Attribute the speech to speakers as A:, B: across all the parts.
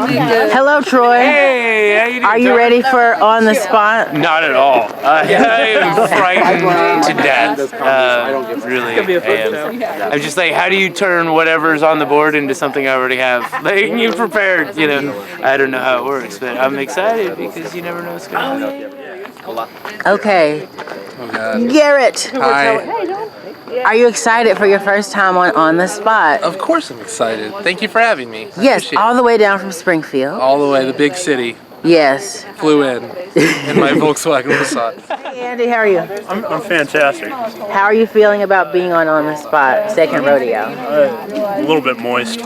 A: Hello, Troy.
B: Hey, how you doing?
A: Are you ready for On the Spot?
B: Not at all. I am frightened to death. Really, I am. I'm just like, how do you turn whatever's on the board into something I already have? Like, you prepared, you know. I don't know how it works, but I'm excited because you never know what's going to happen.
A: Okay.
C: Oh, God.
A: Garrett,
C: Hi.
A: are you excited for your first time on the Spot?
C: Of course I'm excited. Thank you for having me.
A: Yes, all the way down from Springfield.
C: All the way, the big city.
A: Yes.
C: Flew in my Volkswagen Passat.
A: Hey, Andy, how are you?
D: I'm fantastic.
A: How are you feeling about being on the Spot, second rodeo?
D: A little bit moist.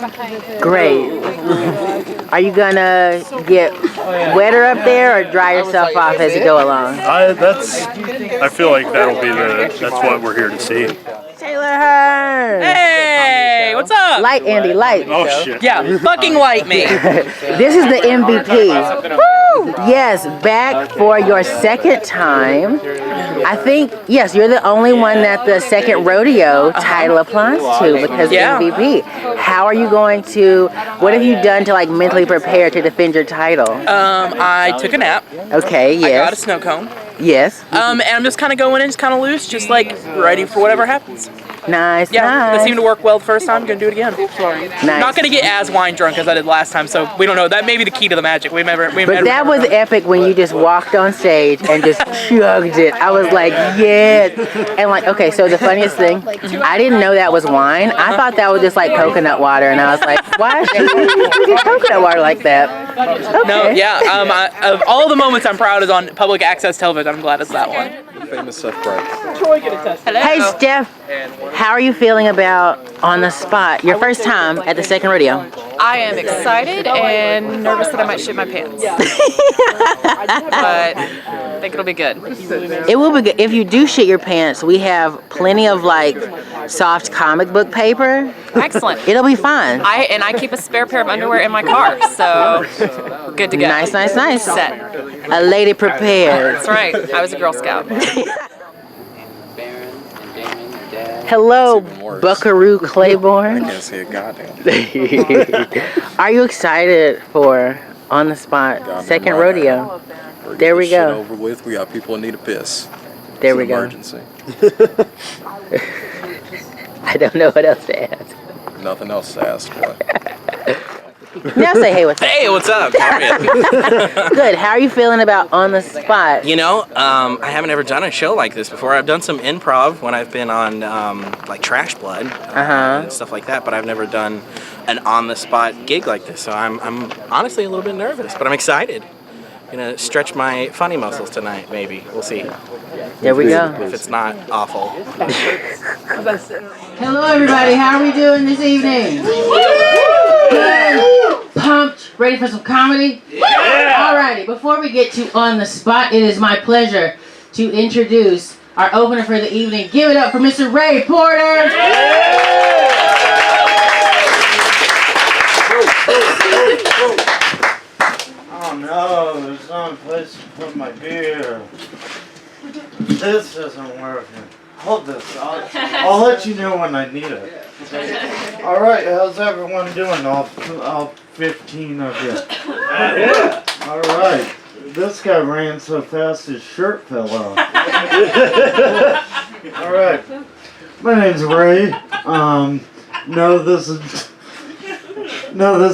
A: Great. Are you gonna get wetter up there or dry yourself off as you go along?
D: I feel like that's what we're here to see.
A: Taylor Hearn.
E: Hey, what's up?
A: Light, Andy, light.
D: Oh shit.
E: Yeah, fucking light me.
A: This is the MVP. Woo! Yes, back for your second time. I think, yes, you're the only one that the second rodeo title applies to because MVP. How are you going to, what have you done to like mentally prepare to defend your title?
E: I took a nap.
A: Okay, yes.
E: I got a snow cone.
A: Yes.
E: And I'm just kind of going in, just kind of loose, just like ready for whatever happens.
A: Nice,
E: Yeah,
A: nice.
E: that seemed to work well the first time. Gonna do it again.
A: Nice.
E: Not gonna get as wine drunk as I did last time, so we don't know. That may be the key to the magic.
A: But that was epic when you just walked on stage and just chugged it. I was like, yes. And like, okay, so the funniest thing, I didn't know that was wine. I thought that was just like coconut water, and I was like, why is she drinking coconut water like that? Okay.
E: No, yeah. Of all the moments I'm proud is on public access television. I'm glad it's that one.
C: Famous Seth Price.
E: Hello.
A: Hey, Steph, how are you feling about On the Spot? Your first time at the second rodeo.
F: I am excited and nervous that I might shit my pants. But I think it'll be good.
A: It will be good. If you do shit your pants, we have plenty of like soft comic book paper.
F: Excellent.
A: It'll be fine.
F: I keep a spare pair of underwear in my car, so good to go.
A: Nice, nice, nice.
F: Set.
A: A lady prepared.
F: That's right. I was a Girl Scout.
A: Hello, Buckaroo Claiborne.
C: I can't see a goddamn.
A: Are you excited for On the Spot second rodeo? There we go.
C: Over with. We got people that need a piss.
A: There we go.
C: Emergency.
A: I don't know what else to ask.
C: Nothing else to ask for.
A: Now say hey, what's up?
G: Hey, what's up? How are you?
A: Good. How are you feeling about On the Spot?
G: You know, I haven't ever done a show like this before. I've done some improv when I've been on like Trash Blood and stuff like that, but I've never done an on-the-spot gig like this. So I'm honestly a little bit nervous, but I'm excited. Gonna stretch my funny muscles tonight, maybe. We'll see.
A: There we go.
G: If it's not awful.
A: Hello, everybody. How are we doing this evening? Good. Pumped. Ready for some comedy? Yeah. Alrighty. Before we get to On the Spot, it is my pleasure to introduce our opener for the evening. Give it up for Mr. Ray Porter.
H: Oh no, there's not a place to put my beer. This isn't working. Hold this. I'll let you know when I need it. Alright, how's everyone doing? All 15 of you.
D: Yeah.
H: Alright. This guy ran so fast his shirt fell off. Alright. My name's Ray. No, this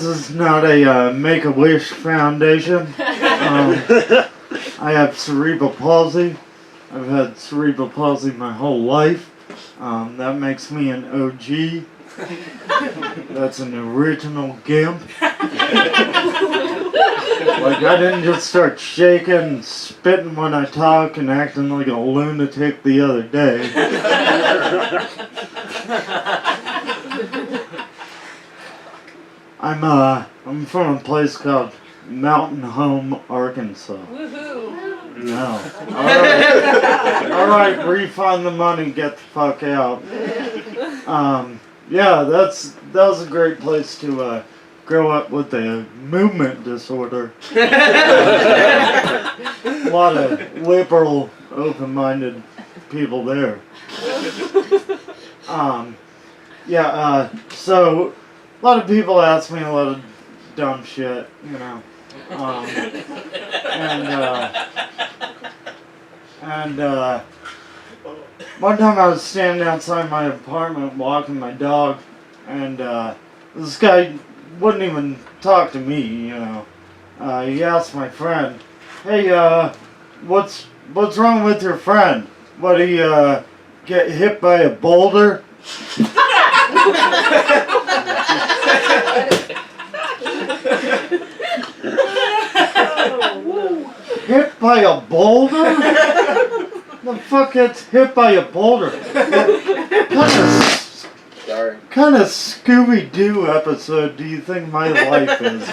H: is not a Make-A-Wish Foundation. I have cerebral palsy. I've had cerebral palsy my whole life. That makes me an OG. That's an original gimp. Like, I didn't just start shaking and spitting when I talk and acting like a lunatic the other day. I'm from a place called Mountain Home, Arkansas.
F: Woohoo!
H: No. Alright, refund the money, get the fuck out. Yeah, that was a great place to grow up with a movement disorder. A lot of liberal, open-minded people there. So a lot of people ask me a lot of dumb shit, you know. One time I was standing outside my apartment walking my dog, and this guy wouldn't even talk to me, you know. He asked my friend, "Hey, what's wrong with your friend? What, he get hit by a boulder?" Hit by a boulder? The fuck gets hit by a boulder? What kind of Scooby-Doo episode do you think my life is?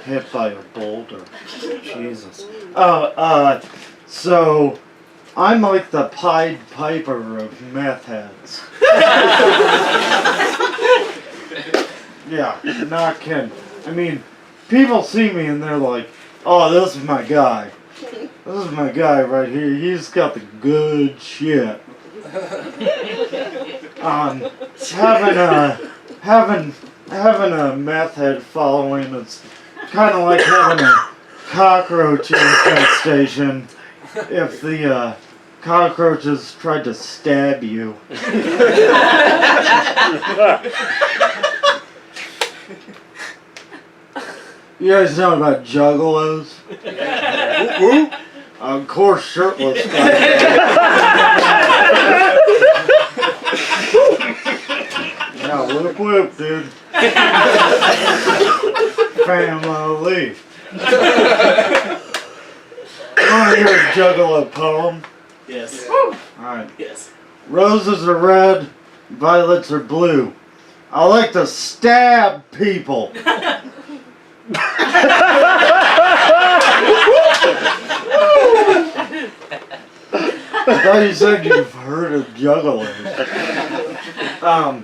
H: Hit by a boulder. Jesus. So I'm like the Pied Piper of meth heads. Yeah, not kidding. I mean, people see me and they're like, "Oh, this is my guy. This is my guy right here. He's got the good shit." Having a meth head following, it's kind of like having a cockroach infestation if the cockroaches tried to stab you. You guys know about juggalos? Of course, shirtless guys. Yeah, whoop whoop, dude. Family. You want to hear a juggalo poem?
G: Yes.
H: Alright.
G: Yes.
H: Roses are red, violets are blue. I like to stab people. I thought you said you've heard of juggalos. I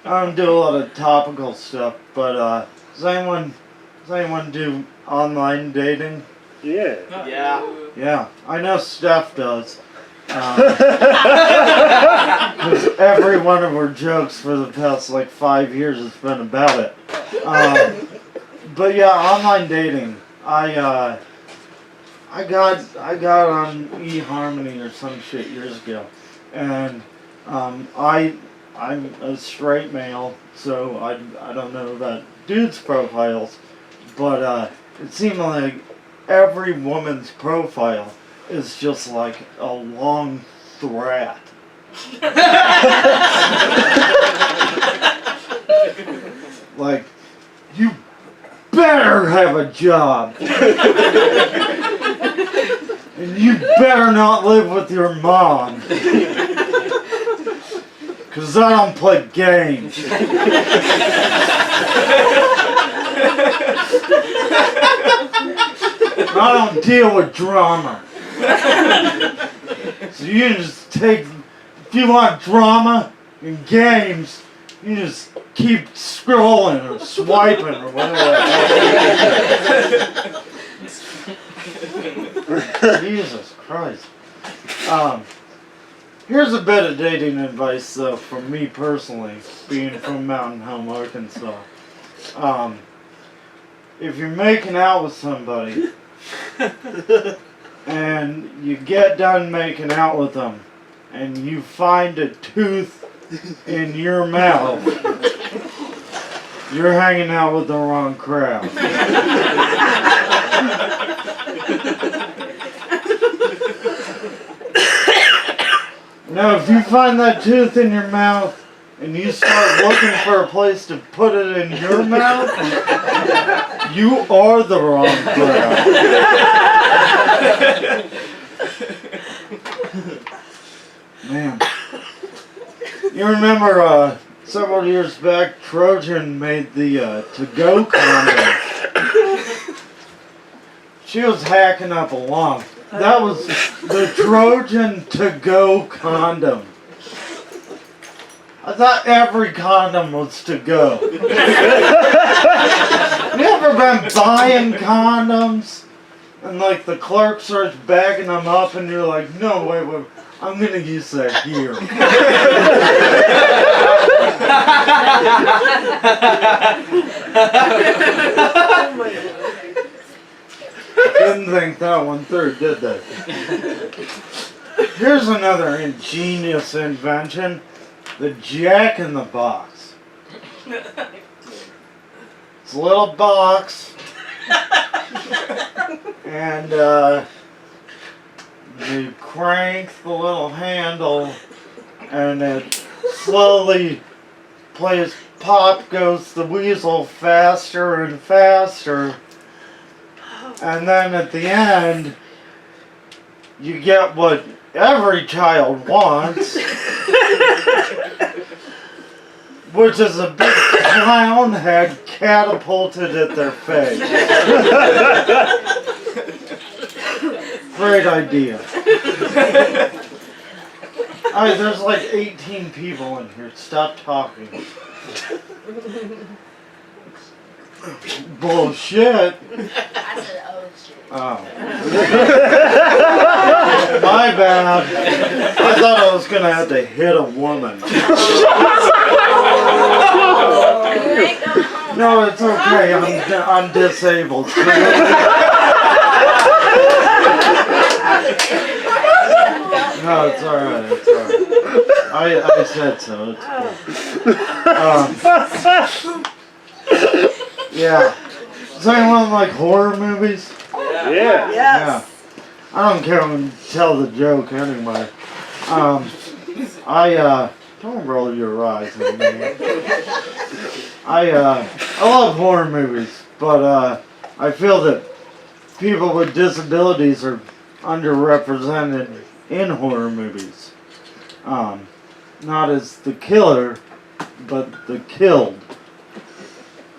H: don't do a lot of topical stuff, but does anyone do online dating?
D: Yeah.
H: Yeah, I know Steph does. Because every one of her jokes for the past like 5 years has been about it. But yeah, online dating. I got on eHarmony or some shit years ago, and I'm a straight male, so I don't know about dudes' profiles, but it seemed like every woman's profile is just like a long threat. Like, you better have a job. And you better not live with your mom. Because I don't play games. I don't deal with drama. So you just take, if you want drama and games, you just keep scrolling or swiping or whatever. Jesus Christ. Here's a bit of dating advice though from me personally, being from Mountain Home, Arkansas. If you're making out with somebody and you get done making out with them and you find a tooth in your mouth, you're hanging out with the wrong crowd. Now, if you find that tooth in your mouth and you start looking for a place to put it in your mouth, you are the wrong crowd. Man. You remember several years back, Trojan made the to-go condom. She was hacking up a lung. That was the Trojan to-go condom. I thought every condom was to go. You ever been buying condoms and like the clerk starts bagging them up and you're like, no, wait, I'm gonna use that here. Didn't think that one through, did they? Here's another ingenious invention. The Jack in the Box. It's a little box. And you crank the little handle and it slowly plays pop, goes the weasel faster and faster. And then at the end, you get what every child wants, which is a big clown head catapulted at their face. Great idea. Alright, there's like 18 people in here. Stop talking. Bullshit.
I: I said, oh shit.
H: Oh. My bad. I thought I was gonna have to hit a woman. No, it's okay. I'm disabled. No, it's alright. It's alright. I said so. It's cool. Yeah. Does anyone like horror movies?
D: Yeah.
H: Yeah. I don't care when you tell the joke anyway. Don't roll your eyes at me. I love horror movies, but I feel that people with disabilities are underrepresented in horror movies. Not as the killer, but the killed.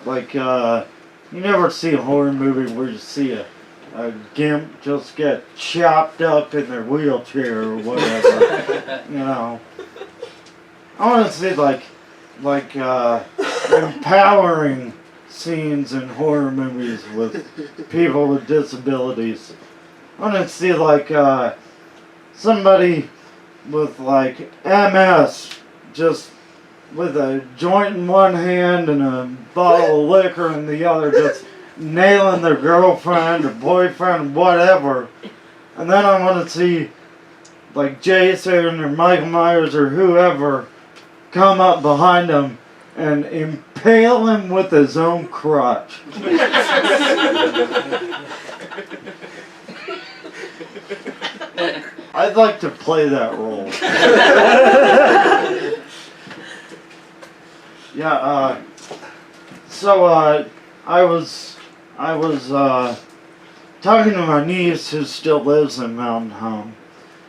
H: Like, you never see a horror movie where you see a gimp just get chopped up in their wheelchair or whatever. You know. I want to see like empowering scenes in horror movies with people with disabilities. I want to see like somebody with like MS just with a joint in one hand and a bottle of liquor in the other, just nailing their girlfriend or boyfriend, whatever. And then I want to see like Jason or Michael Myers or whoever come up behind him and impale him with his own crotch. I'd like to play that role. Yeah, so I was talking to my niece who still lives in Mountain Home,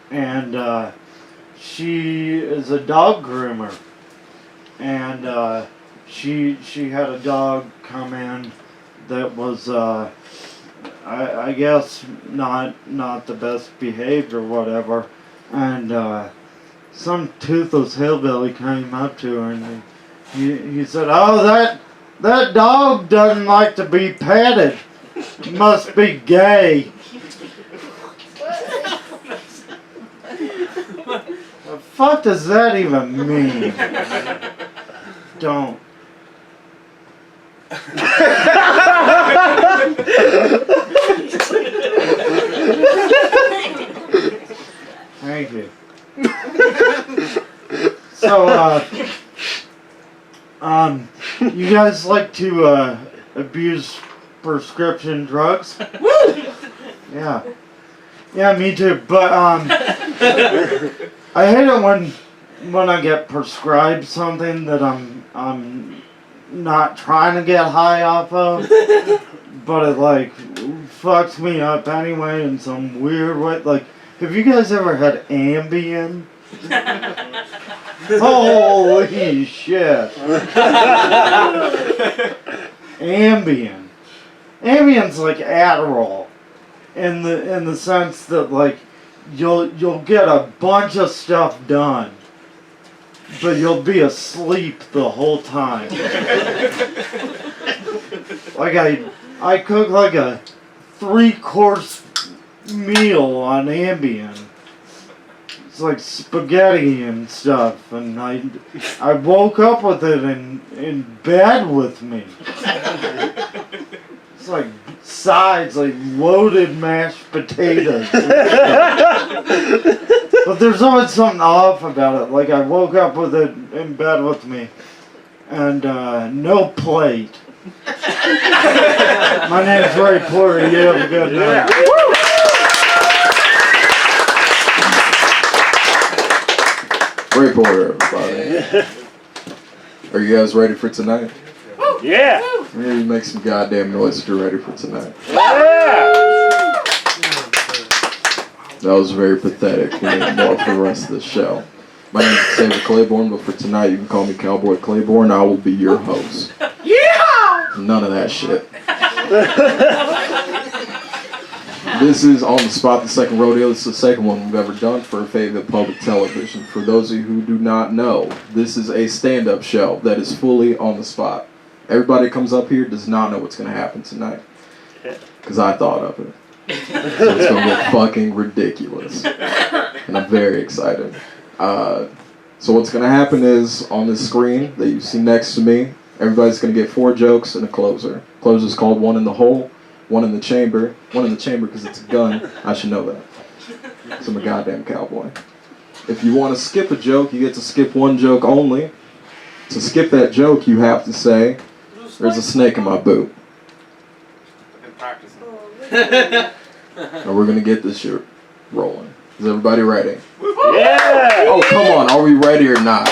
H: and she is a dog groomer, and she had a dog come in that was I guess not the best behaved or whatever, and some toothless hillbilly came up to her and he said, "Oh, that dog doesn't like to be petted. Must be gay." The fuck does that even mean? Don't. Thank you. So, you guys like to abuse prescription drugs? Yeah. Yeah, me too. But I hate it when I get prescribed something that I'm not trying to get high off of, but it like fucks me up anyway in some weird way. Like, have you guys ever had Ambien? Holy shit! Ambien. Ambien's like Adderall, in the sense that like you'll get a bunch of stuff done, but you'll be asleep the whole time. Like I cook like a 3-course meal on Ambien. It's like spaghetti and stuff, and I woke up with it in bed with me. It's like sides, like loaded mashed potatoes. But there's always something off about it. Like I woke up with it in bed with me, and no plate. My name's Ray Porter. You have a good night.
C: Ray Porter, everybody. Are you guys ready for tonight?
D: Yeah.
C: Maybe make some goddamn noise if you're ready for tonight. That was very pathetic. We need more for the rest of the show. My name is Xavier Claiborne, but for tonight you can call me Cowboy Claiborne. I will be your host. Yeah! None of that shit. This is On the Spot, the second rodeo. This is the second one we've ever done for Fayetteville Public Television. For those of you who do not know, this is a stand-up show that is fully on the spot. Everybody that comes up here does not know what's going to happen tonight. Because I thought of it. So it's going to get fucking ridiculous. And I'm very excited. So what's going to happen is, on this screen that you see next to me, everybody's going to get 4 jokes and a closer. Closer's called One in the Hole, One in the Chamber. One in the chamber because it's a gun. I should know that. So I'm a goddamn cowboy. If you want to skip a joke, you get to skip one joke only. To skip that joke, you have to say, "There's a snake in my boot."
B: I've been practicing.
C: And we're going to get this shit rolling. Is everybody ready?
D: Yeah.
C: Oh, come on. Are we ready or not?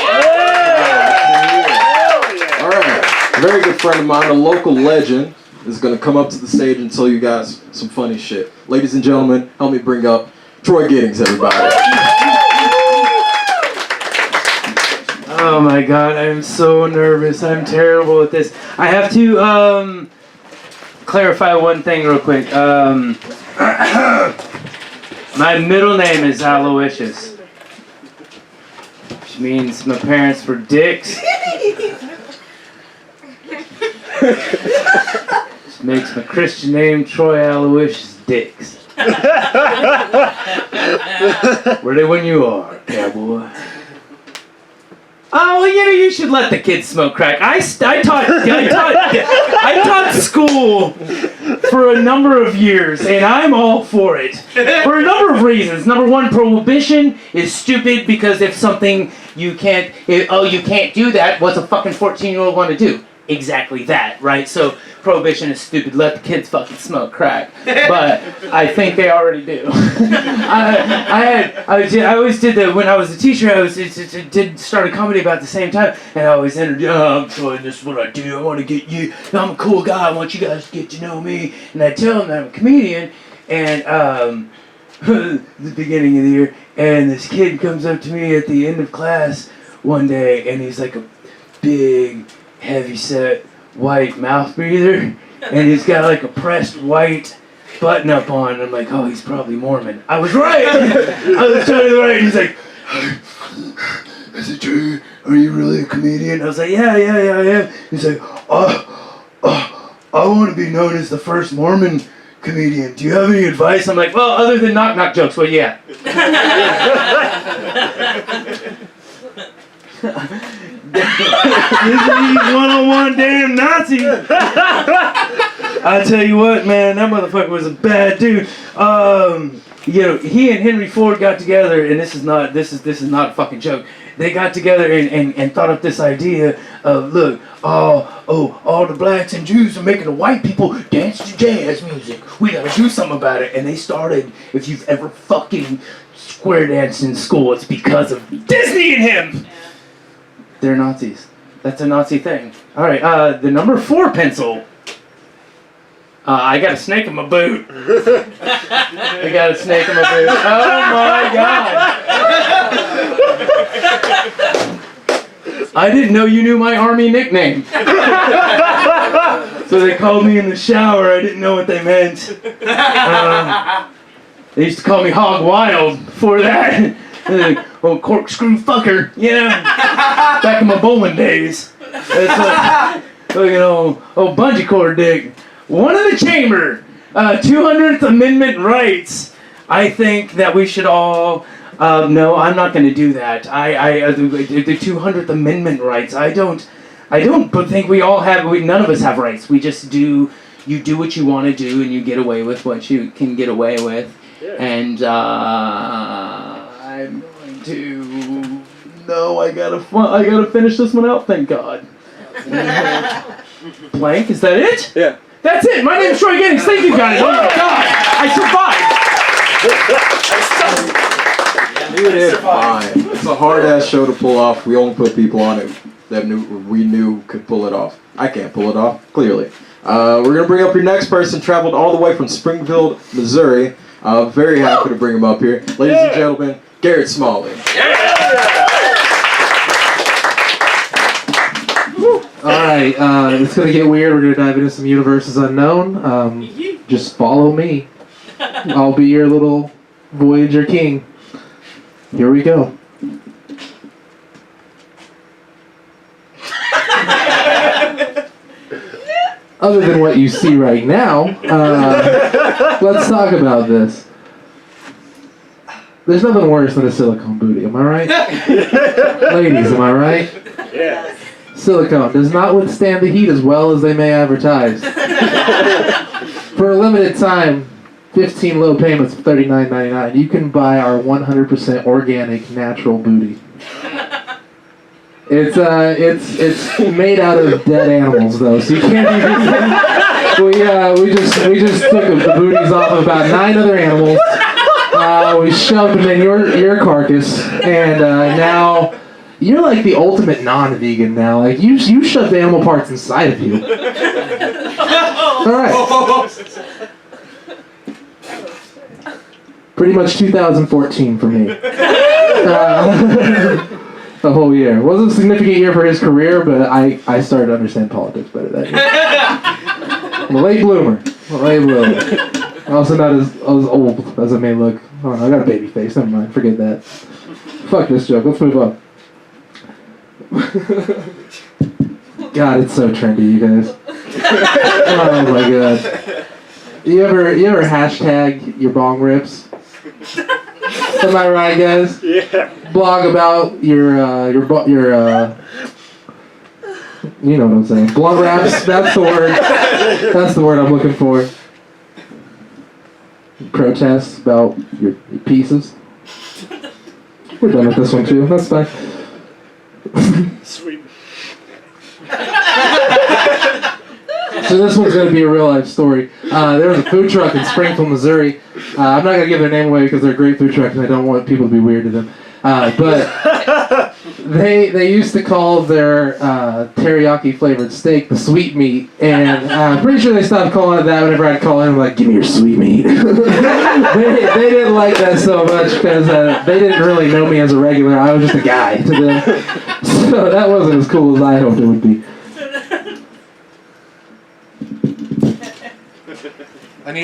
C: All right. A very good friend of mine, a local legend, is going to come up to the stage and tell you guys some funny shit. Ladies and gentlemen, help me bring up Troy Giddings, everybody.
J: Oh my god, I'm so nervous. I'm terrible at this. I have to clarify one thing real quick. My middle name is Aloysius, which means my parents were dicks. Which makes my Christian name Troy Aloysius Dicks. Ready when you are, cowboy. Oh, well, you should let the kids smoke crack. I taught school for a number of years, and I'm all for it. For a number of reasons. Number one, prohibition is stupid because if something you can't do that, what's a fucking 14-year-old want to do? Exactly that, right? So prohibition is stupid. Let the kids fucking smoke crack. But I think they already do. I always did that when I was a teacher. I did start a comedy about the same time, and I always introduced, I'm Troy, this is what I do. I want to get you. I'm a cool guy. I want you guys to get to know me. And I tell them that I'm a comedian. And the beginning of the year, and this kid comes up to me at the end of class one day, and he's like a big, heavy-set white mouth breather, and he's got like a pressed white button up on, and I'm like, oh, he's probably Mormon. I was right! I was totally right. He's like, is it true? Are you really a comedian? I was like, yeah, I am. He's like, I want to be known as the first Mormon comedian. Do you have any advice? I'm like, well, other than knock-knock jokes, well, yeah. These one-on-one damn Nazis. I tell you what, man, that motherfucker was a bad dude. He and Henry Ford got together, and this is not a fucking joke. They got together and thought up this idea of, look, all the blacks and Jews are making the white people dance to jazz music. We gotta do something about it. And they started, if you've ever fucking square danced in school, it's because of Disney and him. They're Nazis. That's a Nazi thing. All right, the number 4 pencil. I got a snake in my boot. I got a snake in my boot. Oh my god. I didn't know you knew my army nickname. So they called me in the shower. I didn't know what they meant. They used to call me Hog Wild before that. Like, oh, corkscrew fucker, back in my bowling days. That's bungee cord dick. One in the chamber, 200th Amendment rights. I think that we should all No, I'm not going to do that. The 200th Amendment rights. I don't think we all have. None of us have rights. We just do. You do what you want to do, and you get away with what you can get away with. Yeah. And I'm going to. No, I gotta finish this one out. Thank God. Blank. Is that it?
C: Yeah.
J: That's it. My name is Troy Giddings. Thank you guys. Oh my God, I survived.
C: You did fine. It's a hard ass show to pull off. We only put people on it that we knew could pull it off. I can't pull it off, clearly. We're gonna bring up your next person. Traveled all the way from Springfield, Missouri. Very happy to bring him up here, ladies and gentlemen. Garrett Smalley.
K: Alright, it's gonna get weird. We're gonna dive into some universes unknown. Just follow me. I'll be your little Voyager king. Here we go. Other than what you see right now, let's talk about this. There's nothing worse than a silicone booty, am I right? Ladies, am I right?
D: Yeah.
K: Silicone does not withstand the heat as well as they may advertise. For a limited time, 15 low payments of $39.99, you can buy our 100% organic natural booty. It's made out of dead animals though, so you can't even. We just took the booties off of about 9 other animals. We shoved them in your carcass, and now you're like the ultimate non-vegan now. Like you shoved animal parts inside of you. All right. Pretty much 2014 for me. A whole year. Wasn't a significant year for his career, but I started to understand politics better that year. I'm a late bloomer. Also not as old as I may look. Oh, no, I got a baby face. Never mind. Forget that. Fuck this joke. Let's move on. God, it's so trendy, you guys. Oh my God. You ever hashtag your bong rips? Am I right, guys?
D: Yeah.
K: Blog about your you know what I'm saying. Blunt wraps, that's the word. That's the word I'm looking for. Protests about your pieces. We're done with this one too. That's fine.
D: Sweet.
K: So this one's going to be a real life story. There was a food truck in Springfield, Missouri. I'm not going to give their name away because they're a great food truck and I don't want people to be weird to them. But they used to call their teriyaki flavored steak the sweet meat, and I'm pretty sure they stopped calling it that whenever I'd call in. I'm like, give me your sweet meat. they didn't like that so much because they didn't really know me as a regular. I was just a guy to them. So that wasn't as cool as I hoped it would be.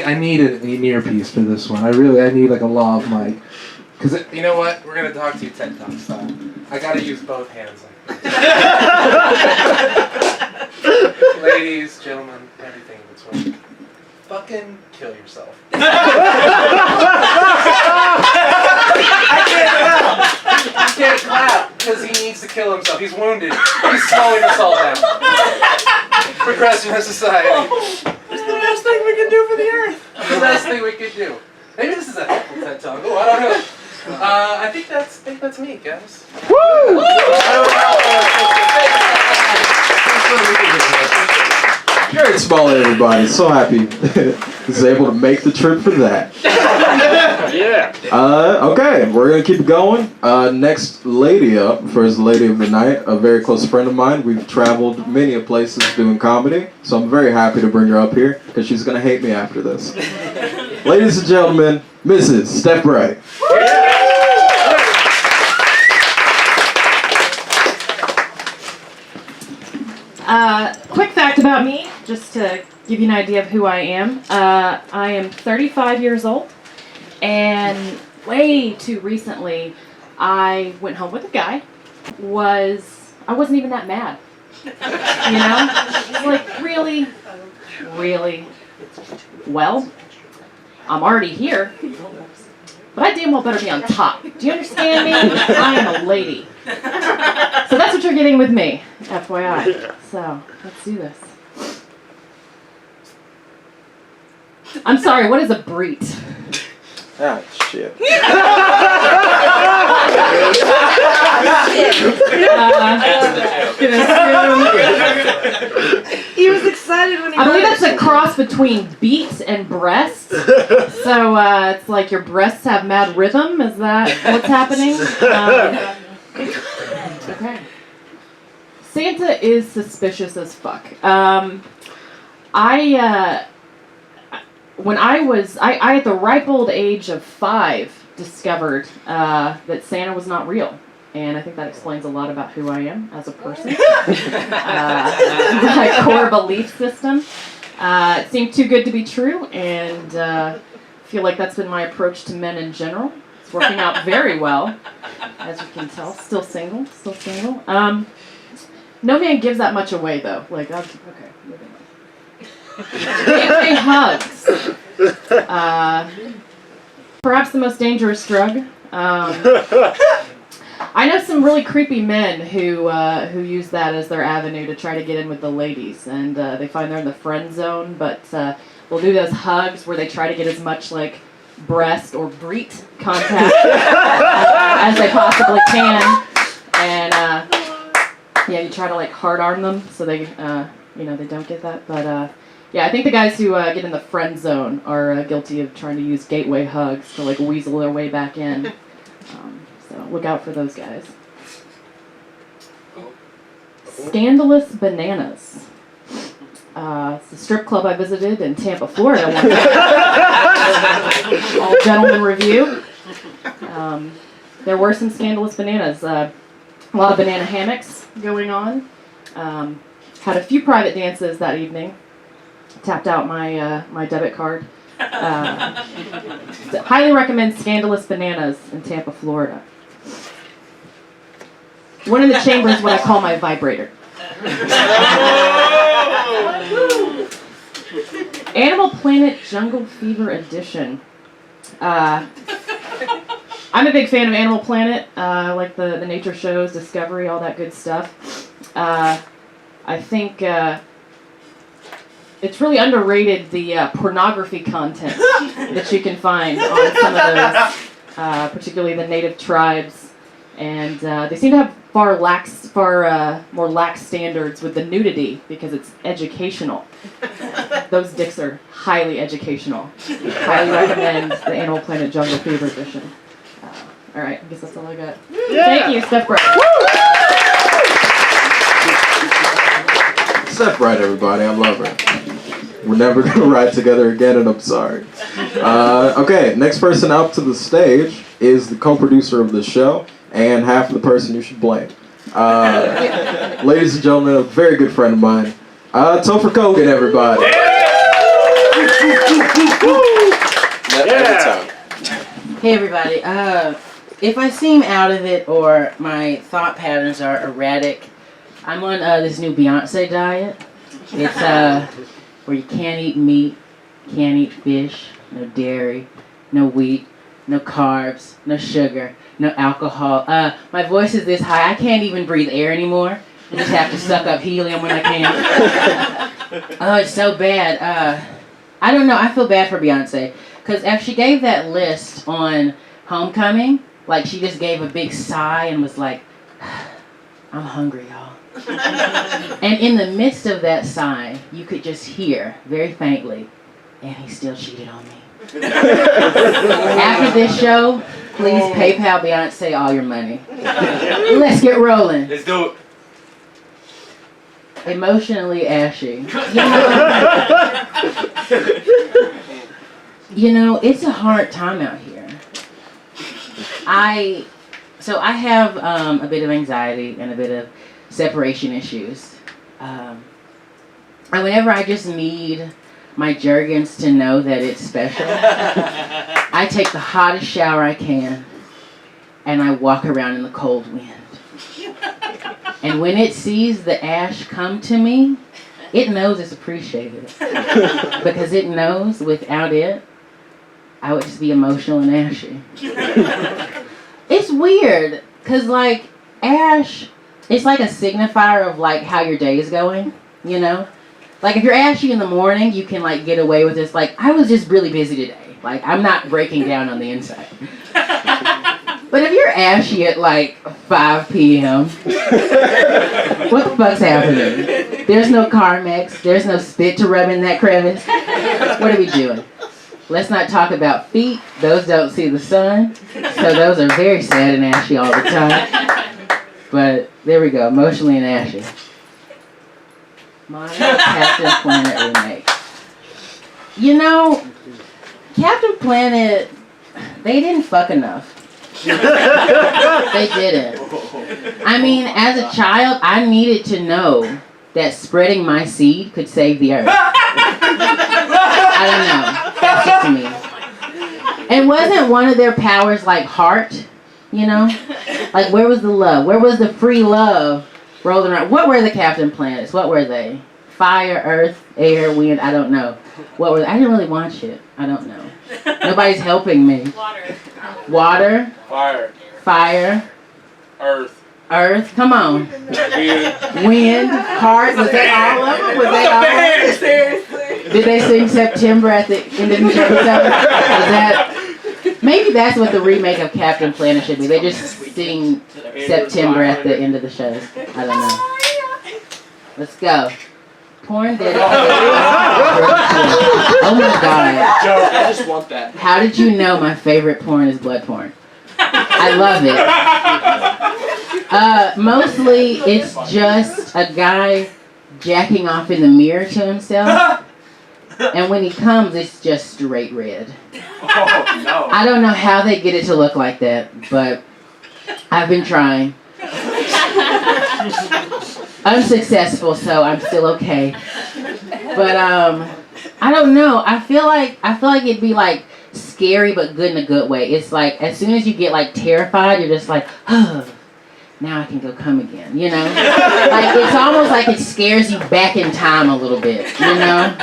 K: I need an earpiece for this one. I need like a lav mic. Because you know what? We're going to talk to you TED Talk style. I got to use both hands like this. Ladies, gentlemen, everything in between. Fucking kill yourself. I can't clap because he needs to kill himself. He's wounded. He's slowing us all down. Progression of society. It's the best thing we can do for the earth. The best thing we could do. Maybe this is a helpful TED Talk. Oh, I don't know. I think that's me, guys. Woo!
C: Garrett Smalley, everybody. So happy he's able to make the trip for that.
D: Yeah.
C: Okay, we're gonna keep going. Next lady up, first lady of the night, a very close friend of mine. We've traveled many places doing comedy, so I'm very happy to bring her up here because she's gonna hate me after this. Ladies and gentlemen, Mrs. Steph Bray.
F: Quick fact about me, just to give you an idea of who I am. I am 35 years old, and way too recently, I went home with a guy. I wasn't even that mad. You know? Like, really? Well, I'm already here. but I damn well better be on top. Do you understand me? I am a lady. So that's what you're getting with me, FYI. So, let's do this. I'm sorry, what is a breet?
C: Ah, shit.
I: He was excited when he
F: I believe that's a cross between beat and breast. So it's like your breasts have mad rhythm. Is that what's happening? Okay. Santa is suspicious as fuck. When I at the ripe old age of 5 discovered that Santa was not real. And I think that explains a lot about who I am as a person. My core belief system. It seemed too good to be true, and I feel like that's been my approach to men in general. It's working out very well, as you can tell. Still single. No man gives that much away, though. Like, okay, moving on. Gateway hugs. Perhaps the most dangerous drug. I know some really creepy men who use that as their avenue to try to get in with the ladies, and they find they're in the friend zone, but they'll do those hugs where they try to get as much like breast or breet contact as they possibly can, and yeah, you try to like hard arm them so they they don't get that, but yeah, I think the guys who get in the friend zone are guilty of trying to use gateway hugs to like weasel their way back in. So look out for those guys. Scandalous Bananas. It's a strip club I visited in Tampa, Florida one time. All gentlemen review. There were some scandalous bananas. A lot of banana hammocks going on. Had a few private dances that evening. Tapped out my debit card. Highly recommend Scandalous Bananas in Tampa, Florida. One in the chamber is what I call my vibrator. Animal Planet Jungle Fever Edition. I'm a big fan of Animal Planet. I like the nature shows, Discovery, all that good stuff. I think it's really underrated, the pornography content that you can find on some of those, particularly the native tribes. And they seem to have far more lax standards with the nudity because it's educational. Those dicks are highly educational. Highly recommend the Animal Planet Jungle Fever Edition. All right, I guess that's all I got. Yeah. Thank you, Steph Bright.
C: Steph Bright, everybody. I love her. We're never going to ride together again, and I'm sorry. Okay, next person up to the stage is the co-producer of the show, and half of the person you should blame. Ladies and gentlemen, a very good friend of mine, Topher Kogan, everybody.
L: Yeah. Hey, everybody. If I seem out of it or my thought patterns are erratic, I'm on this new Beyonce diet. It's where you can't eat meat, can't eat fish, no dairy, no wheat, no carbs, no sugar, no alcohol. My voice is this high, I can't even breathe air anymore. I just have to suck up helium when I can. Oh, it's so bad. I don't know, I feel bad for Beyonce. Because if she gave that list on Homecoming, like she just gave a big sigh and was like, I'm hungry, y'all. And in the midst of that sigh, you could just hear, very faintly, and he still cheated on me. After this show, please PayPal Beyonce all your money. Let's get rolling.
B: Let's do it.
L: Emotionally ashy. You know, it's a hard time out here. I have a bit of anxiety and a bit of separation issues. And whenever I just need my Jergens to know that it's special, I take the hottest shower I can and I walk around in the cold wind. And when it sees the ash come to me, it knows it's appreciated. Because it knows without it, I would just be emotional and ashy. It's weird, cause like ash, it's like a signifier of like how your day is going, you know? Like if you're ashy in the morning, you can like get away with this, like I was just really busy today. Like I'm not breaking down on the inside. But if you're ashy at like 5 p.m., what the fuck's happening? There's no Carmex, there's no spit to rub in that crevice. What are we doing? Let's not talk about feet. Those don't see the sun. So those are very sad and ashy all the time. But there we go, emotionally and ashy. Modern Captain Planet remake. You know, Captain Planet, they didn't fuck enough. They didn't. I mean, as a child, I needed to know that spreading my seed could save the earth. I don't know. That's just me. And wasn't one of their powers like heart? You know? Like, where was the love? Where was the free love rolling around? What were the Captain Planets? What were they? Fire, earth, air, wind? I don't know. What were they? I didn't really want shit. I don't know. Nobody's helping me. Water.
B: Fire.
L: Fire.
B: Earth.
L: Earth. Come on. Wind. Heart. Was that all of them? Was that all of them?
E: Seriously.
L: Did they sing September at the end of each episode? Was that? Maybe that's what the remake of Captain Planet should be. They just sing September at the end of the show. I don't know. Let's go. Porn dedicated. Oh my god.
B: I just want that.
L: How did you know my favorite porn is blood porn? I love it. Mostly it's just a guy jacking off in the mirror to himself. And when he comes, it's just straight red.
B: Oh, no.
L: I don't know how they get it to look like that, but I've been trying. Unsuccessful, so I'm still okay. But I don't know. I feel like it'd be like scary but good in a good way. It's like as soon as you get like terrified, you're just like, oh, now I can go come again, you know? Like it's almost like it scares you back in time a little bit, you know?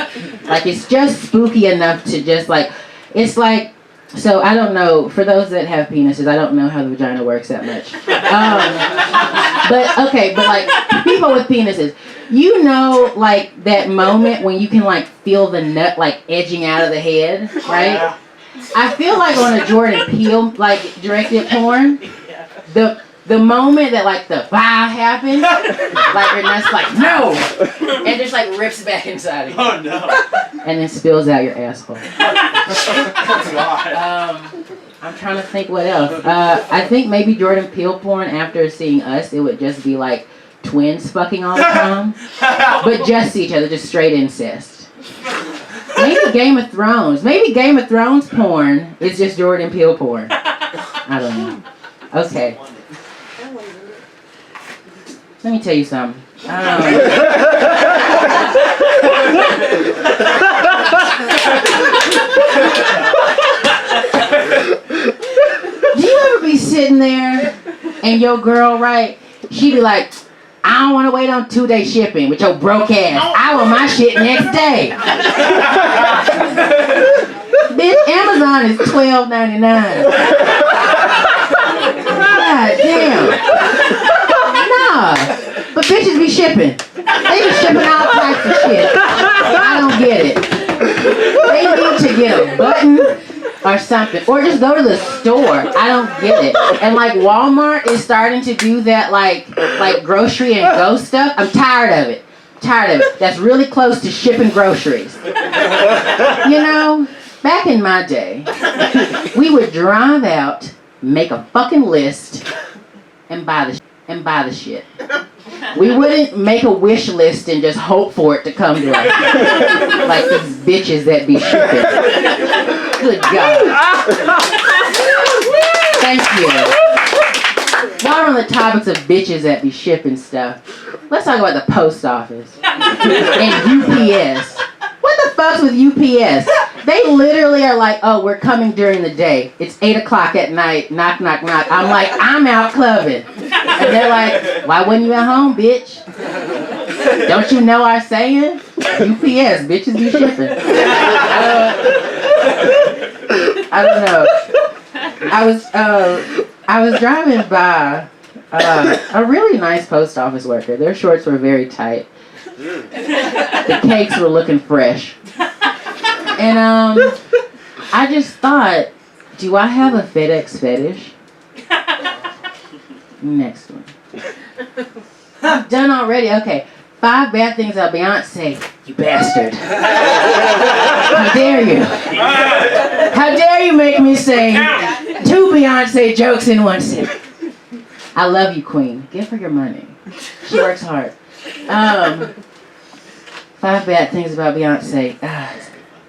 L: Like it's just spooky enough to just like, it's like, so I don't know, for those that have penises, I don't know how the vagina works that much. But okay, but like people with penises, you know like that moment when you can like feel the nut like edging out of the head, right? I feel like on a Jordan Peele like directed porn, the moment that like the bah happens, like your nut's like no, and just like rips back inside of you.
B: Oh no.
L: And then spills out your asshole. I'm trying to think what else. I think maybe Jordan Peele porn after seeing Us, it would just be like twins fucking all the time, but just each other, just straight incest. Maybe Game of Thrones. Maybe Game of Thrones porn is just Jordan Peele porn. I don't know. Okay. Let me tell you something. Do you ever be sitting there and your girl, right? She be like, I don't want to wait on 2-day shipping with your broke ass. I want my shit next day. Bitch, Amazon is $12.99. God damn. Nah. But bitches be shipping. They be shipping all types of shit. I don't get it. They need to get a button or something. Or just go to the store. I don't get it. And like Walmart is starting to do that like grocery and go stuff. I'm tired of it. That's really close to shipping groceries. You know, back in my day, we would drive out, make a fucking list, and buy the shit. We wouldn't make a wish list and just hope for it to come to us. Like these bitches that be shipping. Good God. Thank you. While we're on the topics of bitches that be shipping stuff, let's talk about the post office and UPS. What the fuck's with UPS? They literally are like, oh, we're coming during the day. It's 8 o'clock at night. Knock, knock, knock. I'm like, I'm out clubbing. And they're like, why wasn't you at home, bitch? Don't you know our saying? UPS, bitches be shipping. I don't know. I was driving by a really nice post office worker. Their shorts were very tight. The cakes were looking fresh. And I just thought, do I have a FedEx fetish? Next one. Done already? Okay. 5 bad things about Beyonce. You bastard. How dare you? How dare you make me say 2 Beyonce jokes in one sitting? I love you, Queen. Give her your money. She works hard. 5 bad things about Beyonce.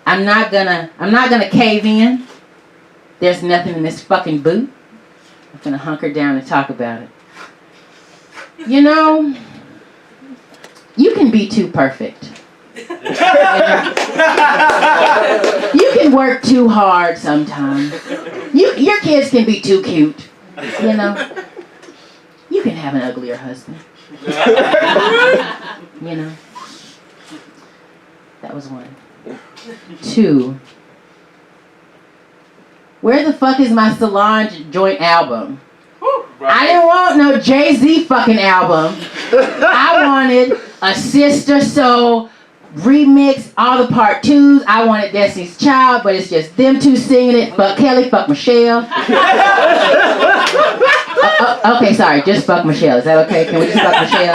L: I'm not gonna cave in. There's nothing in this fucking boot. I'm gonna hunker down and talk about it. You know, you can be too perfect. You can work too hard sometimes. Your kids can be too cute. You know, you can have an uglier husband. You know, that was 1. 2. Where the fuck is my Solange joint album? I didn't want no Jay-Z fucking album. I wanted a Sister Soul remix, all the part 2s. I wanted Destiny's Child, but it's just them 2 singing it. Fuck Kelly, fuck Michelle. Okay, sorry, just fuck Michelle. Is that okay? Can we just fuck Michelle?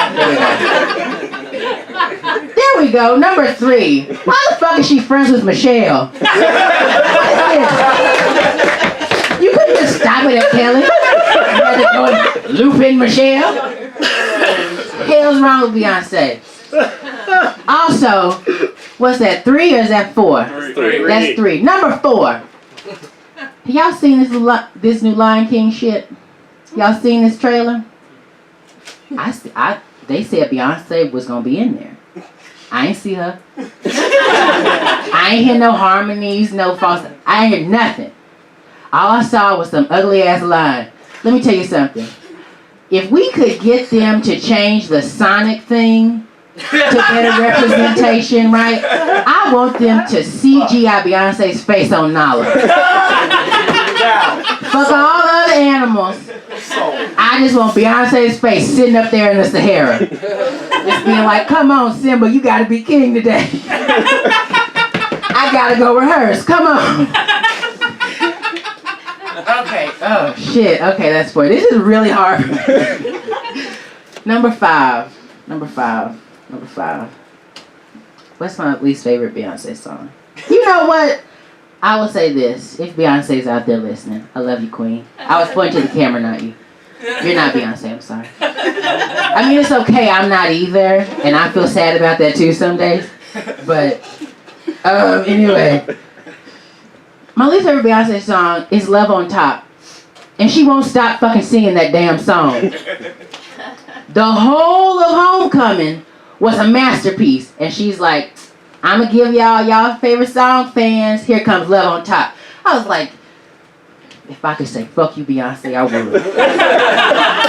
L: There we go. Number 3. Why the fuck is she friends with Michelle? You couldn't just stop it at Kelly. You had to go and loop in Michelle. Hell's wrong with Beyonce. Also, what's that? 3 or is that 4?
D: 3.
L: That's 3. Number 4. Have y'all seen this new Lion King shit? Y'all seen this trailer? They said Beyonce was gonna be in there. I ain't see her. I ain't hear no harmonies, no false. I ain't hear nothing. All I saw was some ugly ass line. Let me tell you something. If we could get them to change the Sonic thing to better representation, right? I want them to CGI Beyonce's face on Nala. Fuck all the other animals. I just want Beyonce's face sitting up there in the Sahara. Just being like, come on, Simba, you gotta be king today. I gotta go rehearse. Come on. Okay. Oh, shit. Okay, that's 4. This is really hard. Number 5. What's my least favorite Beyonce song? You know what? I will say this. If Beyonce's out there listening, I love you, Queen. I was pointing to the camera, not you. You're not Beyonce, I'm sorry. I mean, it's okay, I'm not either. And I feel sad about that too some days. But, anyway. My least favorite Beyonce song is Love on Top. And she won't stop fucking singing that damn song. The whole of Homecoming was a masterpiece. And she's like, I'm gonna give y'all favorite song, fans. Here comes Love on Top. I was like, if I could say fuck you, Beyonce, I would.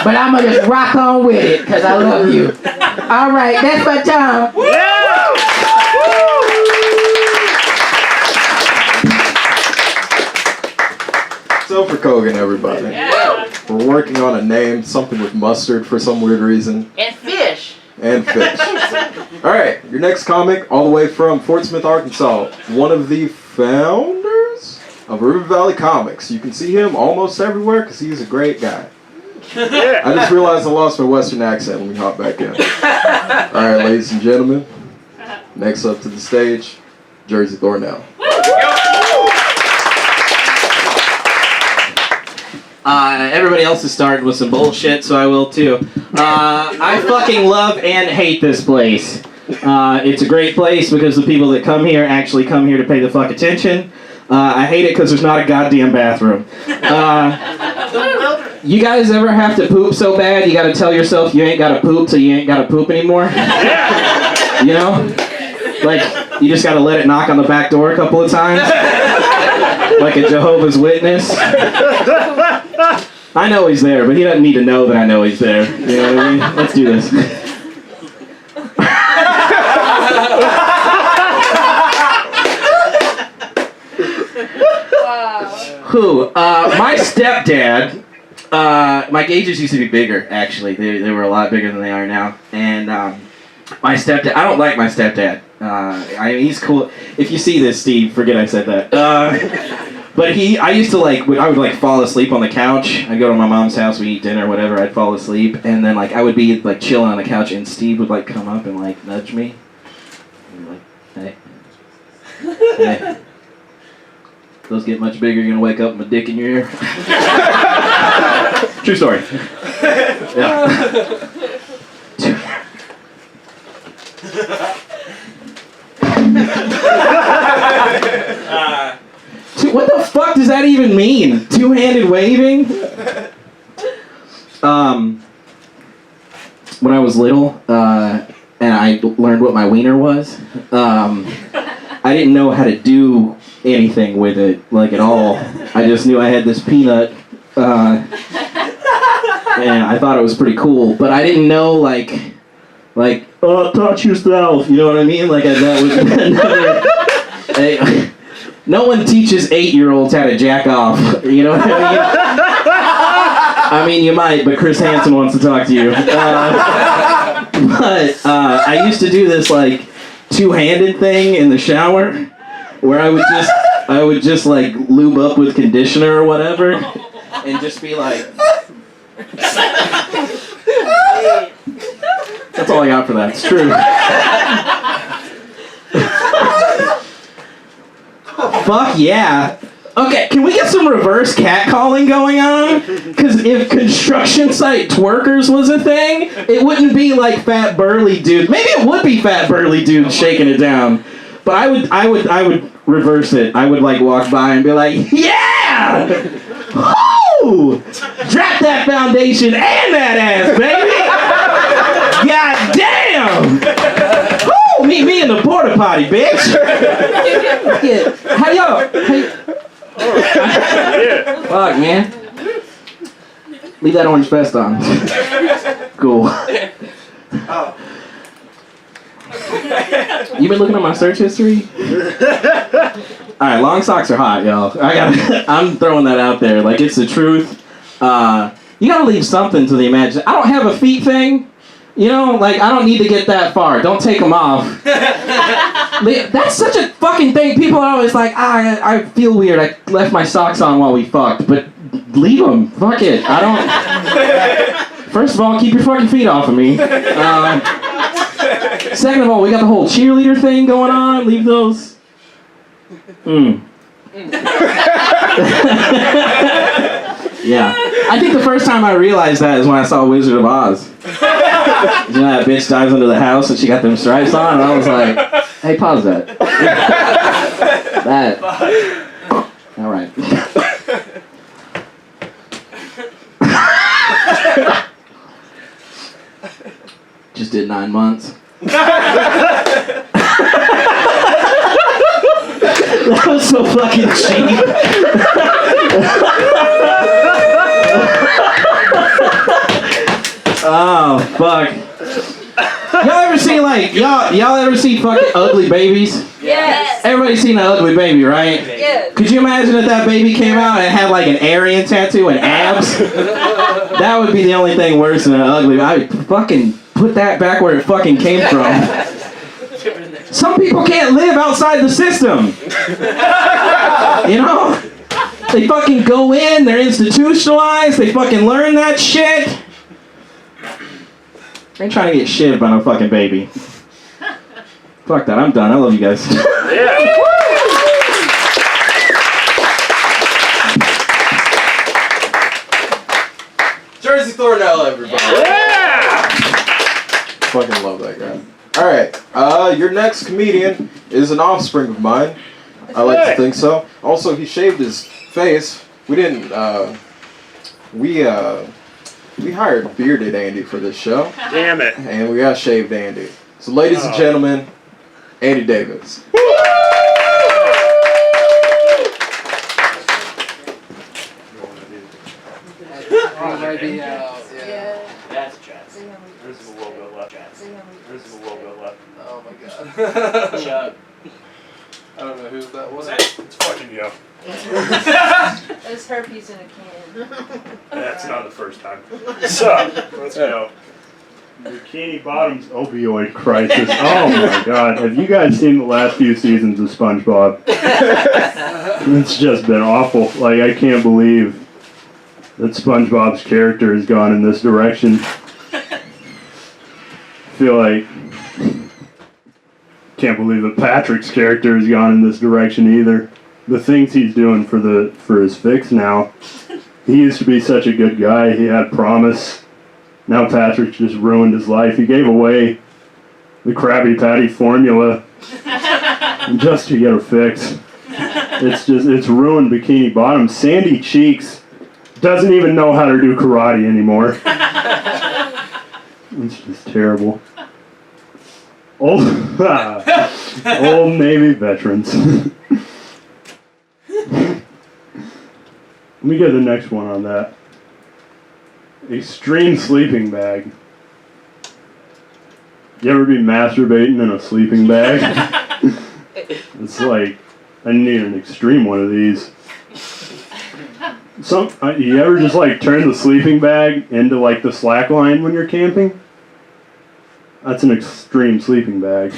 L: But I'm gonna just rock on with it, because I love you. All right, that's my time.
C: So for Kogan, everybody, we're working on a name, something with mustard for some weird reason.
L: And fish.
C: And fish. All right, your next comic, all the way from Fort Smith, Arkansas, one of the founders of River Valley Comics. You can see him almost everywhere because he's a great guy. I just realized I lost my Western accent. Let me hop back in. All right, ladies and gentlemen, next up to the stage, Jersey Thornell.
M: Everybody else has started with some bullshit, so I will too. I fucking love and hate this place. It's a great place because the people that come here actually come here to pay the fuck attention. I hate it because there's not a goddamn bathroom. You guys ever have to poop so bad you gotta tell yourself you ain't gotta poop till you ain't gotta poop anymore? You know? Like, you just gotta let it knock on the back door a couple of times? Like a Jehovah's Witness? I know he's there, but he doesn't need to know that I know he's there. You know what I mean? Let's do this.
I: Wow.
M: Who? My stepdad. My gauges used to be bigger, actually. They were a lot bigger than they are now. And my stepdad, I don't like my stepdad. He's cool. If you see this, Steve, forget I said that. But I used to I would fall asleep on the couch. I'd go to my mom's house, we eat dinner, whatever. I'd fall asleep, and then I would be chilling on the couch, and Steve would come up and nudge me. And hey, hey. Those get much bigger, you're gonna wake up with a dick in your ear. True story. Yeah. What the fuck does that even mean? Two-handed waving? When I was little, and I learned what my wiener was, I didn't know how to do anything with it, at all. I just knew I had this peanut, and I thought it was pretty cool, but I didn't know, touch yourself, you know what I mean? That was never... No one teaches 8-year-olds how to jack off, you know what I mean? I mean, you might, but Chris Hansen wants to talk to you. I used to do this, two-handed thing in the shower, where I would just lube up with conditioner or whatever, and just be that's all I got for that. It's true. Fuck yeah. Okay, can we get some reverse catcalling going on? Because if construction site twerkers was a thing, it wouldn't be fat burly dude. Maybe it would be fat burly dude shaking it down. But I would reverse it. I would walk by and be like, yeah! Woo! Drop that foundation and that ass, baby! God damn! Woo! Meet me in the porta potty, bitch! Yeah. How y'all? Fuck, man. Leave that orange vest on. Cool. You been looking at my search history? Alright, long socks are hot, y'all. I'm throwing that out there. It's the truth. You gotta leave something to the imagination. I don't have a feet thing. You know, I don't need to get that far. Don't take them off. That's such a fucking thing. People are always I feel weird. I left my socks on while we fucked. But leave them. Fuck it. I don't... First of all, keep your fucking feet off of me. Second of all, we got the whole cheerleader thing going on. Leave those... Yeah. I think the first time I realized that is when I saw Wizard of Oz. You know that bitch dives into the house and she got them stripes on, and I was like, hey, pause that. That. All right. Just did 9 months. That was so fucking cheap. Oh fuck! Y'all ever see y'all ever see fucking ugly babies?
I: Yes.
M: Everybody's seen an ugly baby, right?
I: Yes.
M: Could you imagine if that baby came out and had an Aryan tattoo and abs? That would be the only thing worse than an ugly. I'd fucking put that back where it fucking came from. Some people can't live outside the system. You know? They fucking go in, they're institutionalized, they fucking learn that shit. I ain't trying to get shit by no fucking baby. Fuck that, I'm done. I love you guys. Yeah.
C: Jersey Thornell, everybody. Yeah! Fucking love that guy. Alright, your next comedian is an offspring of mine. I like to think so. Also, he shaved his face. We didn't, we hired Bearded Andy for this show.
D: Damn it.
C: And we got Shaved Andy. So ladies and gentlemen, Andy Davis.
B: That's jazz. There's a little bit left. There's a little bit left.
K: Oh my god.
B: Shut up.
N: I don't know who that was.
D: It's fucking you.
I: There's herpes in a can.
D: That's not the first time. So, let's go. Bikini Bottom's opioid crisis. Oh my god. Have you guys seen the last few seasons of SpongeBob? It's just been awful. Like, I can't believe that SpongeBob's character has gone in this direction. I feel like... Can't believe that Patrick's character has gone in this direction either. The things he's doing for his fix now. He used to be such a good guy. He had promise. Now Patrick's just ruined his life. He gave away the Krabby Patty formula just to get a fix. It's ruined Bikini Bottom. Sandy Cheeks doesn't even know how to do karate anymore. It's just terrible. Old Navy veterans. Let me get the next one on that. Extreme sleeping bag. You ever be masturbating in a sleeping bag? It's like, I need an extreme one of these. You ever just like turn the sleeping bag into like the slack line when you're camping? That's an extreme sleeping bag.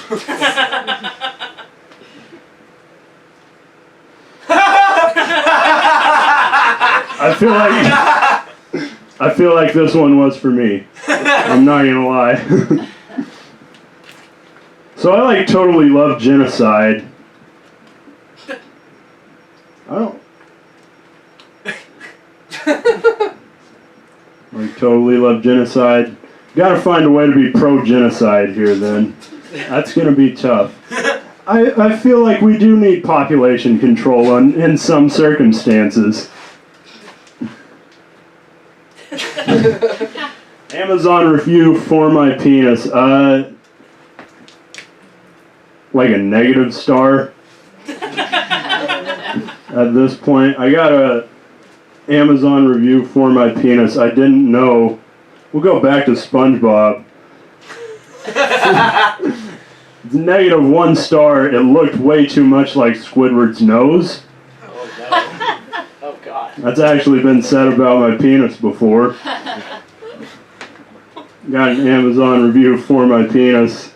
D: I feel like this one was for me. I'm not gonna lie. So I like totally love genocide. Like totally love genocide. Gotta find a way to be pro-genocide here then. That's gonna be tough. I feel like we do need population control in some circumstances. Amazon review for my penis. Like a negative star. At this point, I got a Amazon review for my penis. I didn't know. We'll go back to SpongeBob. It's -1 star. It looked way too much like Squidward's nose.
G: Oh no. Oh god.
C: That's actually been said about my penis before. Got an Amazon review for my penis.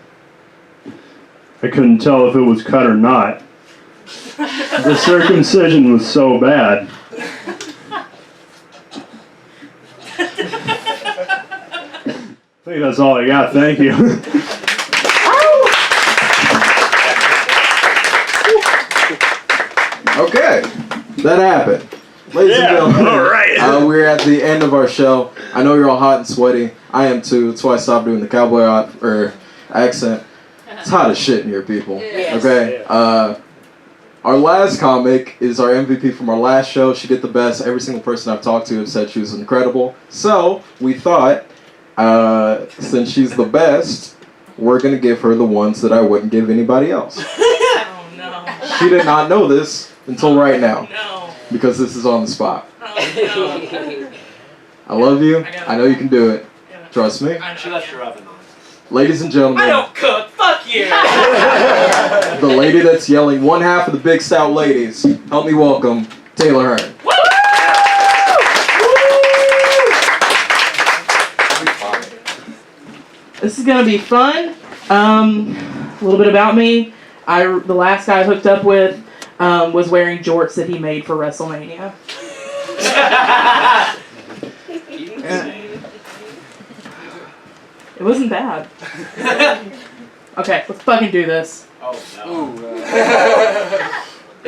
C: I couldn't tell if it was cut or not. The circumcision was so bad. I think that's all I got. Thank you. Okay, that happened. Ladies and gentlemen, all right. We're at the end of our show. I know you're all hot and sweaty. I am too. That's why I stopped doing the cowboy accent. It's hot as shit in here, people.
I: Yes.
C: Okay. Our last comic is our MVP from our last show. She did the best. Every single person I've talked to have said she was incredible. So we thought, since she's the best, we're gonna give her the ones that I wouldn't give anybody else.
I: Oh no.
C: She did not know this until right now.
I: No.
C: Because this is on the spot.
I: Oh no.
C: I love you. I know you can do it. Trust me.
G: She left your oven on.
C: Ladies and gentlemen,
E: I don't cook. Fuck you.
C: the lady that's yelling, one half of the Big Stout ladies. Help me welcome Taylor Hearn.
E: This is gonna be fun. A little bit about me. The last guy I hooked up with was wearing jorts that he made for WrestleMania. It wasn't bad. Okay, let's fucking do this.
G: Oh no.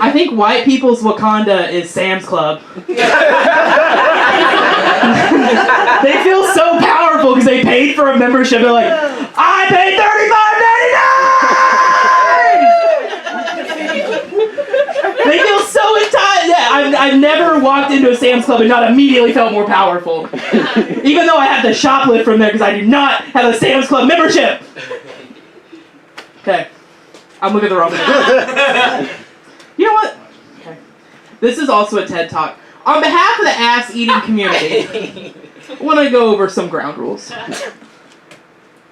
E: I think white people's Wakanda is Sam's Club. They feel so powerful because they paid for a membership. They're like, I paid $35.99! They feel so entitled. Yeah, I've never walked into a Sam's Club and not immediately felt more powerful. Even though I had to shoplift from there because I do not have a Sam's Club membership. Okay, I'm looking at the wrong one. You know what? Okay. This is also a TED Talk. On behalf of the ass-eating community, I want to go over some ground rules.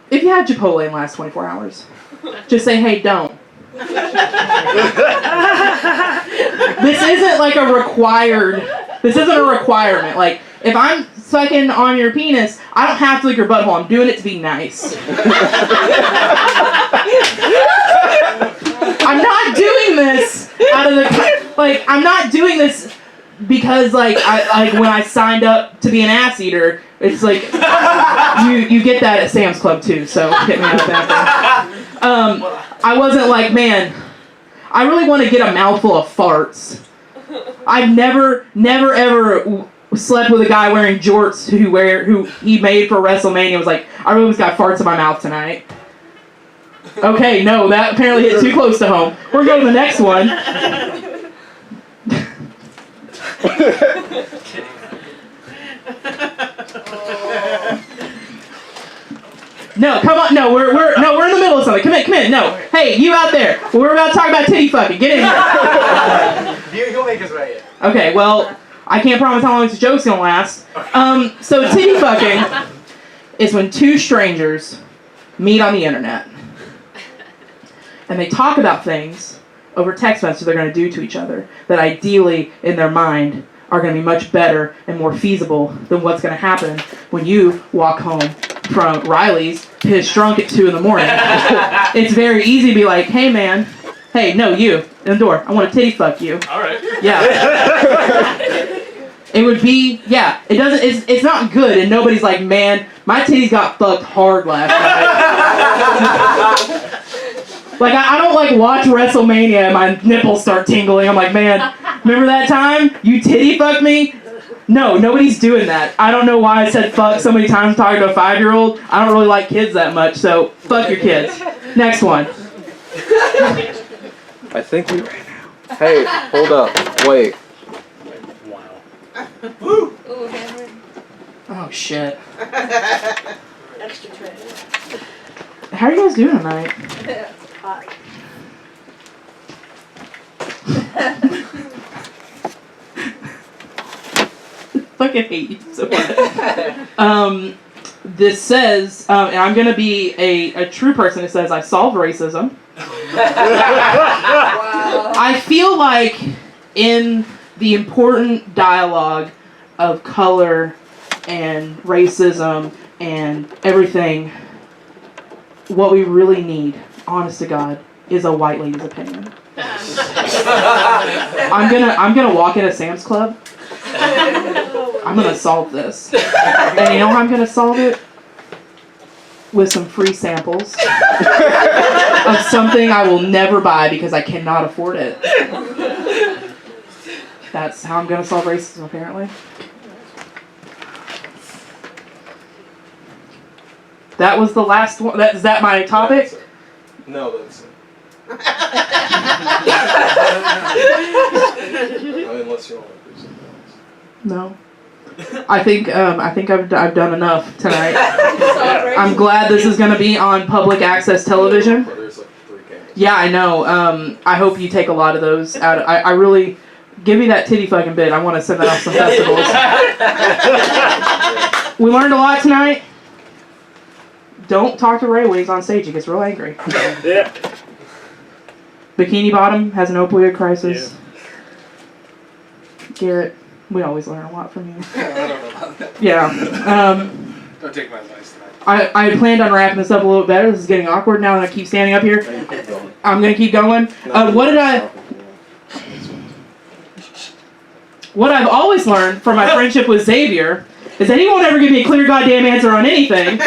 E: If you had Chipotle in the last 24 hours, just say, hey, don't. This isn't like a required. This isn't a requirement. Like, if I'm sucking on your penis, I don't have to lick your butthole. I'm doing it to be nice. I'm not doing this out of the like. I'm not doing this because when I signed up to be an ass eater, it's like you get that at Sam's Club too. So hit me up that. I wasn't like, man, I really want to get a mouthful of farts. I've never ever slept with a guy wearing jorts who he made for WrestleMania. Was like, I really just got farts in my mouth tonight. Okay, no, that apparently hit too close to home. We're going to the next one. No, come on, no, we're in the middle of something. Come in, no. Hey, you out there. We're about to talk about titty fucking. Get in here.
N: He'll make his way in.
E: Okay, well, I can't promise how long this joke's gonna last. So titty fucking is when two strangers meet on the internet and they talk about things over text message they're gonna do to each other that ideally in their mind are gonna be much better and more feasible than what's gonna happen when you walk home from Riley's pissed drunk at 2 a.m. It's very easy to be like, hey man, hey, no, you, in the door, I want to titty fuck you.
N: Alright.
E: Yeah. It would be, yeah, it's not good, and nobody's like, man, my titties got fucked hard last night. Like, I don't like watch WrestleMania and my nipples start tingling. I'm like, man, remember that time you titty fucked me? No, nobody's doing that. I don't know why I said fuck so many times talking to a 5-year-old. I don't really like kids that much, so fuck your kids. Next one.
C: I think we. Hey, hold up. Wait.
I: Ooh, Henry.
E: Oh, shit.
I: Extra treasure.
E: How are you guys doing tonight?
I: Hot.
E: Fucking hate you so much. This says, and I'm gonna be a true person. It says I solved racism. I feel like in the important dialogue of color and racism and everything, what we really need, honest to God, is a white lady's opinion. I'm gonna walk into Sam's Club. I'm gonna solve this. And you know how I'm gonna solve it? With some free samples of something I will never buy because I cannot afford it. That's how I'm gonna solve racism, apparently. That was the last one. Is that my topic?
C: No, that's it. Unless you want to do something else.
E: No. I think I've done enough tonight. I'm glad this is going to be on public access television.
C: There's like 3 cameras.
E: Yeah, I know. I hope you take a lot of those out. I really give me that titty fucking bit. I want to send that off some festivals. We learned a lot tonight. Don't talk to Ray when he's on stage. He gets real angry.
N: Yeah.
E: Bikini Bottom has an opioid crisis. Garrett, we always learn a lot from you.
N: I don't know about that.
E: Yeah.
N: Don't take my advice tonight.
E: I had planned on wrapping this up a little better. This is getting awkward now and I keep standing up here. I'm going to keep going. What I've always learned from my friendship with Xavier is that he won't ever give me a clear goddamn answer on anything.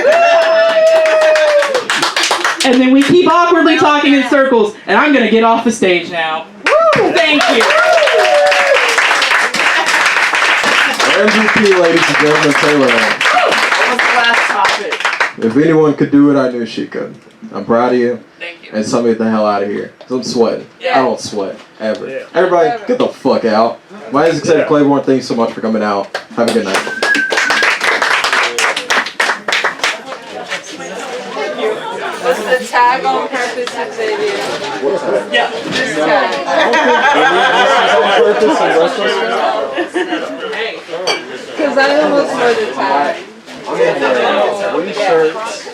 E: And then we keep awkwardly talking in circles, and I'm going to get off the stage now. Woo! Thank you.
C: MVP, ladies and gentlemen, Taylor.
I: What was the last topic?
C: If anyone could do it, I knew she could. I'm proud of you.
I: Thank you.
C: And send me the hell out of here. 'Cause I'm sweating.
I: Yeah.
C: I don't sweat. Ever. Yeah. Everybody, get the fuck out. My name is Xavier Claiborne. Thank you so much for coming out. Have a good night.
I: What's the tag on purpose, Xavier?
N: Yeah.
I: This tag. Because I almost know the tag.
C: I'm gonna wear sweatshirts.